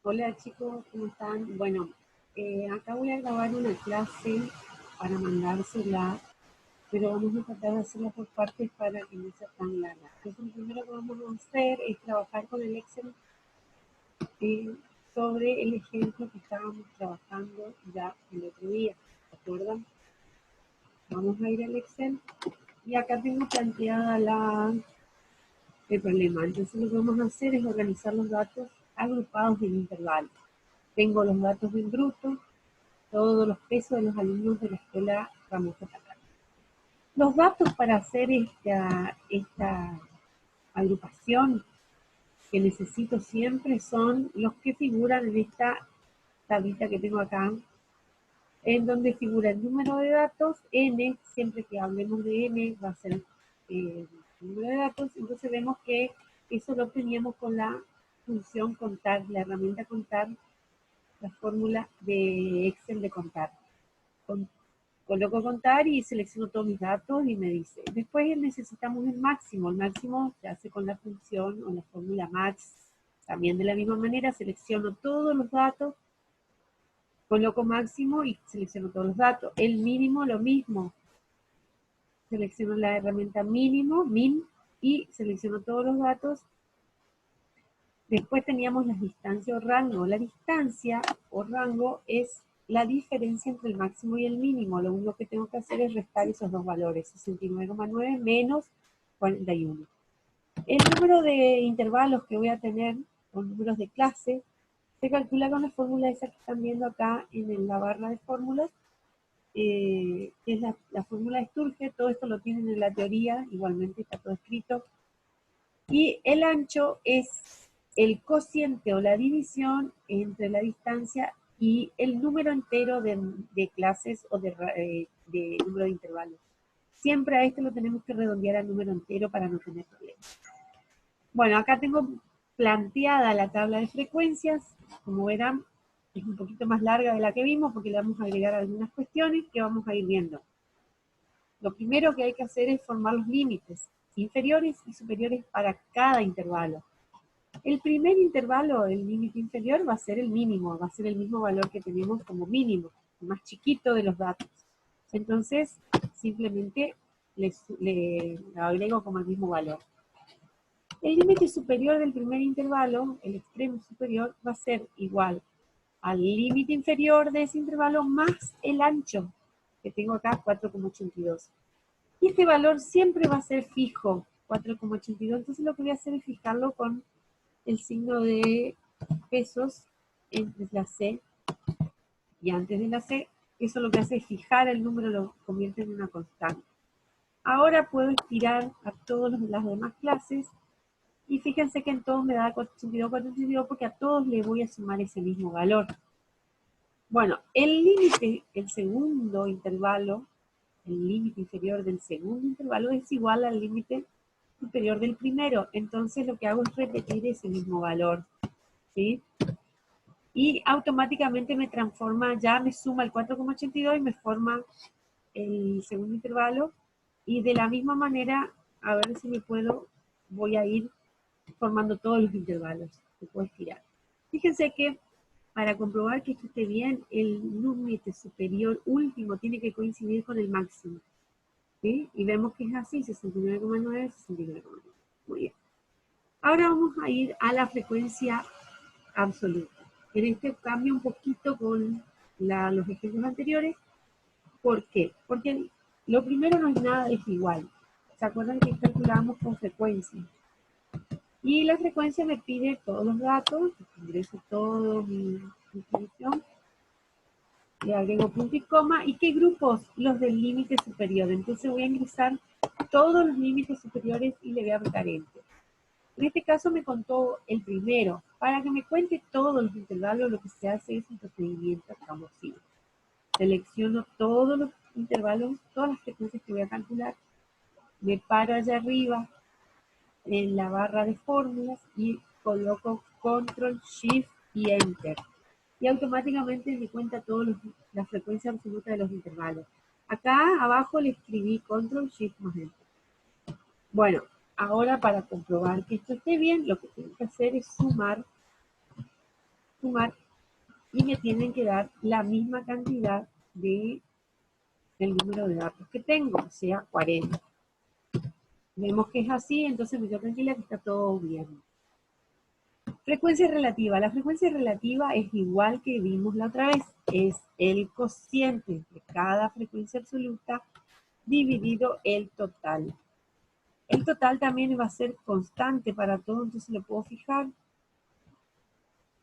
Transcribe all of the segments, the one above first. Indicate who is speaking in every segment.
Speaker 1: Hola chicos, ¿cómo están? Bueno, acá voy a grabar una clase para mandársela, pero vamos a tratar de hacerla por partes para que no sea tan larga. Entonces, lo primero que vamos a hacer es trabajar con el Excel eh, sobre el ejemplo que estábamos trabajando ya el otro día, ¿de acuerdo? Vamos a ir al Excel y acá tengo planteada el problema. Entonces, lo que vamos a hacer es organizar los datos agrupados en intervalos. Tengo los datos en bruto, todos los pesos de los alumnos de la escuela Ramos Catacán. Los datos para hacer esta agrupación que necesito siempre son los que figuran en esta tablita que tengo acá, en donde figura el número de datos, n, siempre que hablemos de n va a ser el número de datos, entonces vemos que eso lo obteníamos con la función contar, la herramienta contar, la fórmula de Excel de contar. Coloco contar y selecciono todos mis datos y me dice. Después necesitamos el máximo se hace con la función o la fórmula max. También de la misma manera selecciono todos los datos, coloco máximo y selecciono todos los datos. El mínimo lo mismo. Selecciono la herramienta mínimo, min, y selecciono todos los datos. Después teníamos las distancias o rango. La distancia o rango es la diferencia entre el máximo y el mínimo. Lo único que tengo que hacer es restar esos dos valores, 69,9 menos 41. El número de intervalos que voy a tener, o números de clase, se calcula con la fórmula esa que están viendo acá en la barra de fórmulas, que es la fórmula de Sturge. Todo esto lo tienen en la teoría, igualmente está todo escrito. Y el ancho es el cociente o la división entre la distancia y el número entero de clases o de número de intervalos. Siempre a esto lo tenemos que redondear al número entero para no tener problemas. Bueno, acá tengo planteada la tabla de frecuencias. Como verán, es un poquito más larga de la que vimos porque le vamos a agregar algunas cuestiones que vamos a ir viendo. Lo primero que hay que hacer es formar los límites inferiores y superiores para cada intervalo. El primer intervalo, el límite inferior, va a ser el mínimo, va a ser el mismo valor que tenemos como mínimo, el más chiquito de los datos. Entonces, simplemente le agrego como el mismo valor. El límite superior del primer intervalo, el extremo superior, va a ser igual al límite inferior de ese intervalo más el ancho, que tengo acá, 4,82. Y este valor siempre va a ser fijo, 4,82. Entonces lo que voy a hacer es fijarlo con el signo de pesos entre la C y antes de la C. Eso lo que hace es fijar el número, lo convierte en una constante. Ahora puedo estirar a todas las demás clases y fíjense que en todos me da 482, 482 porque a todos le voy a sumar ese mismo valor. Bueno, el límite, el segundo intervalo, el límite inferior del segundo intervalo es igual al límite superior del primero. Entonces lo que hago es repetir ese mismo valor, ¿sí? Y automáticamente me transforma, ya me suma el 4,82 y me forma el segundo intervalo. Y de la misma manera, a ver si voy a ir formando todos los intervalos que puedo estirar. Fíjense que para comprobar que esto esté bien, el límite superior último tiene que coincidir con el máximo, ¿sí? Y vemos que es así, 69,9, 69,9. Muy bien. Ahora vamos a ir a la frecuencia absoluta. En este cambio un poquito con los ejemplos anteriores. ¿Por qué? Porque lo primero no es nada desigual. ¿Se acuerdan que calculábamos con frecuencia? Y la frecuencia me pide todos los datos, ingreso todo mi definición, le agrego punto y coma. ¿Y qué grupos? Los del límite superior. Entonces voy a ingresar todos los límites superiores y le voy a apretar Enter. En este caso me contó el primero. Para que me cuente todos los intervalos, lo que se hace es un procedimiento camosivo. Selecciono todos los intervalos, todas las frecuencias que voy a calcular. Me paro allá arriba en la barra de fórmulas y coloco Control, Shift y Enter. Y automáticamente me cuenta todas las frecuencias absolutas de los intervalos. Acá abajo le escribí Control, Shift más Enter. Bueno, ahora para comprobar que esto esté bien, lo que tengo que hacer es sumar sumar y me tienen que dar la misma cantidad del número de datos que tengo, o sea, 40. Vemos que es así, entonces me quedo tranquila que está todo bien. Frecuencia relativa. La frecuencia relativa es igual que vimos la otra vez. Es el cociente de cada frecuencia absoluta dividido el total. El total también va a ser constante para todo, entonces lo puedo fijar.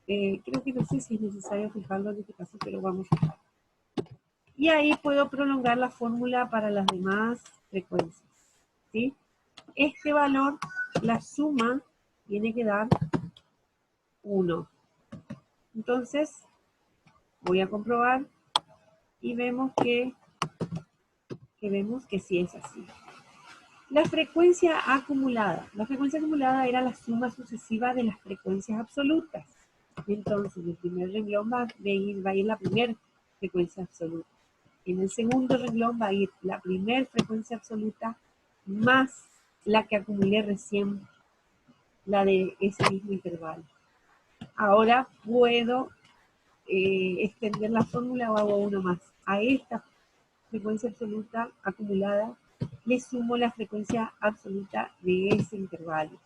Speaker 1: Creo que no sé si es necesario fijarlo en este caso, pero vamos a fijar. Y ahí puedo prolongar la fórmula para las demás frecuencias, ¿sí? Este valor, la suma, tiene que dar 1. Entonces, voy a comprobar y vemos que sí es así. La frecuencia acumulada. La frecuencia acumulada era la suma sucesiva de las frecuencias absolutas. Entonces, en el primer renglón va a ir la primera frecuencia absoluta. En el segundo renglón va a ir la primera frecuencia absoluta más la que acumulé recién, la de ese mismo intervalo. Ahora puedo extender la fórmula o hago uno más. A esta frecuencia absoluta acumulada le sumo la frecuencia absoluta de ese intervalo.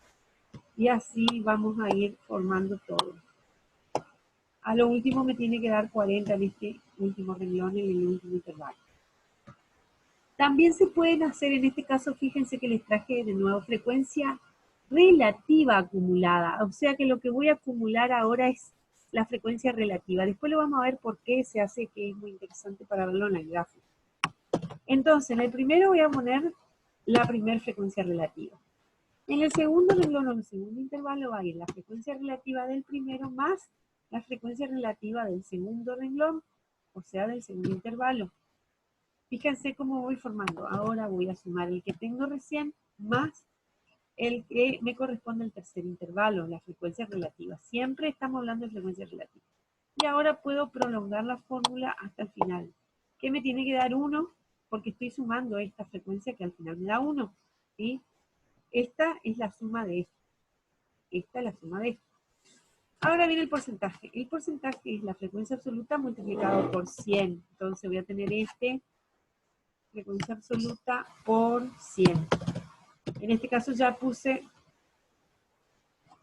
Speaker 1: Y así vamos a ir formando todo. A lo último me tiene que dar 40 en este último renglón, en el último intervalo. También se pueden hacer, en este caso, fíjense que les traje de nuevo frecuencia relativa acumulada. O sea que lo que voy a acumular ahora es la frecuencia relativa. Después lo vamos a ver por qué se hace, que es muy interesante para verlo en el gráfico. Entonces, en el primero voy a poner la primera frecuencia relativa. En el segundo renglón o en el segundo intervalo va a ir la frecuencia relativa del primero más la frecuencia relativa del segundo renglón, o sea, del segundo intervalo. Fíjense cómo voy formando. Ahora voy a sumar el que tengo recién más el que me corresponde al tercer intervalo, la frecuencia relativa. Siempre estamos hablando de frecuencia relativa. Y ahora puedo prolongar la fórmula hasta el final. ¿Qué me tiene que dar 1? Porque estoy sumando esta frecuencia que al final me da 1. ¿Sí? Esta es la suma de esto. Esta es la suma de esto. Ahora viene el porcentaje. El porcentaje es la frecuencia absoluta multiplicado por 100. Entonces voy a tener frecuencia absoluta por 100. En este caso ya puse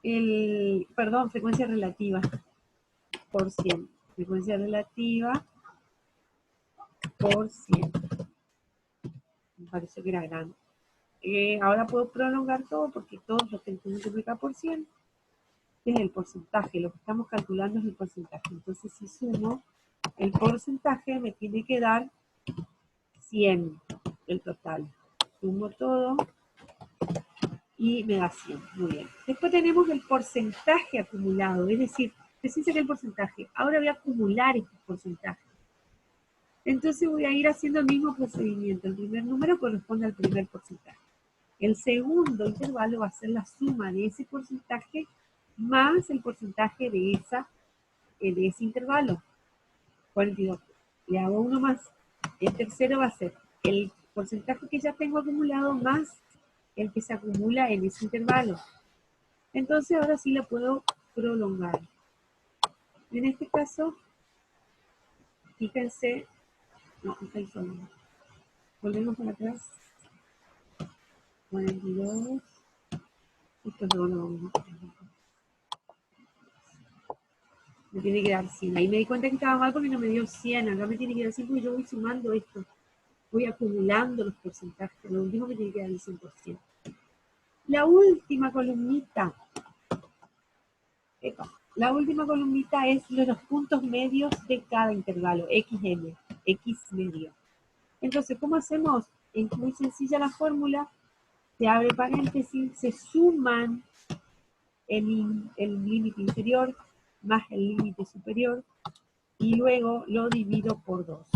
Speaker 1: frecuencia relativa por 100. Frecuencia relativa por 100. Me pareció que era grande. Ahora puedo prolongar todo porque todos los tengo que multiplicar por 100. Es el porcentaje, lo que estamos calculando es el porcentaje. Entonces si sumo el porcentaje me tiene que dar 100 el total. Sumo todo y me da 100. Muy bien. Después tenemos el porcentaje acumulado, es decir, fíjense que el porcentaje. Ahora voy a acumular estos porcentajes. Entonces voy a ir haciendo el mismo procedimiento. El primer número corresponde al primer porcentaje. El segundo intervalo va a ser la suma de ese porcentaje más el porcentaje de ese intervalo. 42. Le hago uno más. El tercero va a ser el porcentaje que ya tengo acumulado más el que se acumula en ese intervalo. Entonces ahora sí lo puedo prolongar. En este caso, fíjense, no, está ahí solo. Volvemos para atrás. 42. Esto es lo vamos a poner. Me tiene que dar 100. Ahí me di cuenta que estaba mal porque no me dio 100. Acá me tiene que dar 100 porque yo voy sumando esto. Voy acumulando los porcentajes. Lo último me tiene que dar el 100%. La última columnita. La última columnita es los puntos medios de cada intervalo. XM. X medio. Entonces, ¿cómo hacemos? Es muy sencilla la fórmula. Se abre paréntesis. Se suman el límite inferior más el límite superior y luego lo divido por 2.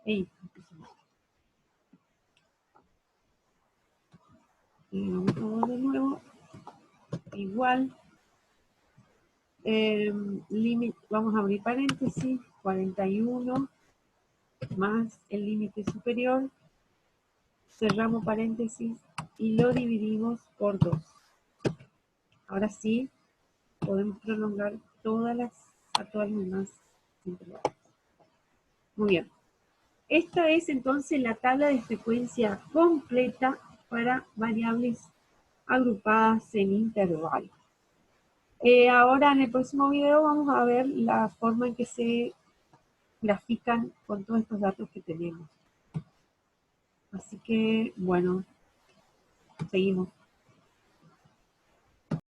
Speaker 1: Y vamos de nuevo, igual, vamos a abrir paréntesis, 41 más el límite superior, cerramos paréntesis y lo dividimos por 2. Ahora sí, podemos prolongar a todas las demás intervalos. Muy bien. Esta es entonces la tabla de frecuencia completa para variables agrupadas en intervalos. Ahora en el próximo video vamos a ver la forma en que se grafican con todos estos datos que tenemos. Así que, bueno, seguimos.